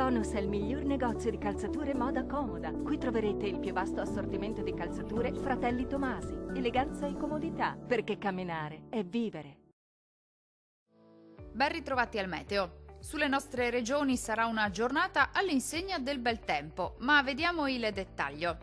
Tonus è il miglior negozio di calzature moda comoda. Qui troverete il più vasto assortimento di calzature Fratelli Tomasi. Eleganza e comodità, perché camminare è vivere. Ben ritrovati al meteo. Sulle nostre regioni sarà una giornata all'insegna del bel tempo, ma vediamo il dettaglio.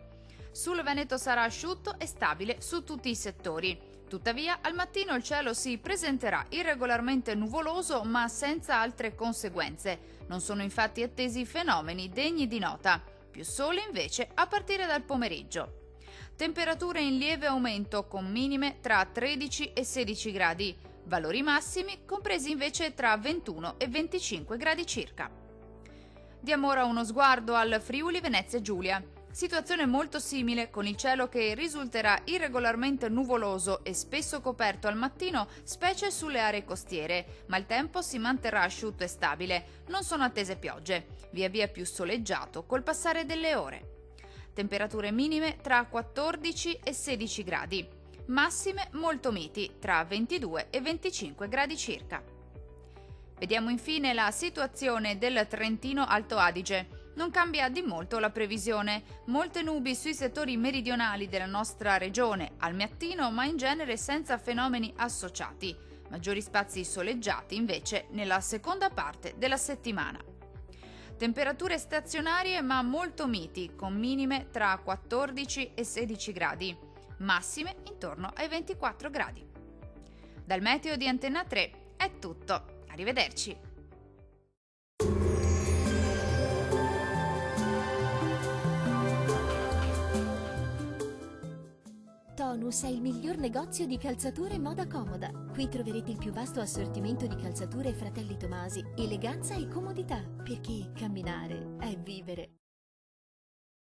Sul Veneto sarà asciutto e stabile su tutti i settori. Tuttavia, al mattino il cielo si presenterà irregolarmente nuvoloso, ma senza altre conseguenze. Non sono infatti attesi fenomeni degni di nota. Più sole invece a partire dal pomeriggio. Temperature in lieve aumento con minime tra 13 e 16 gradi. Valori massimi compresi invece tra 21 e 25 gradi circa. Diamo ora uno sguardo al Friuli Venezia Giulia. Situazione molto simile, con il cielo che risulterà irregolarmente nuvoloso e spesso coperto al mattino, specie sulle aree costiere, ma il tempo si manterrà asciutto e stabile. Non sono attese piogge, via via più soleggiato col passare delle ore. Temperature minime tra 14 e 16 gradi, massime molto miti tra 22 e 25 gradi circa. Vediamo infine la situazione del Trentino Alto Adige. Non cambia di molto la previsione. Molte nubi sui settori meridionali della nostra regione al mattino, ma in genere senza fenomeni associati. Maggiori spazi soleggiati invece nella seconda parte della settimana. Temperature stazionarie ma molto miti, con minime tra 14 e 16 gradi, massime intorno ai 24 gradi. Dal meteo di Antenna 3 è tutto. Arrivederci! Tonus è il miglior negozio di calzature moda comoda. Qui troverete il più vasto assortimento di calzature Fratelli Tomasi, eleganza e comodità, perché camminare è vivere.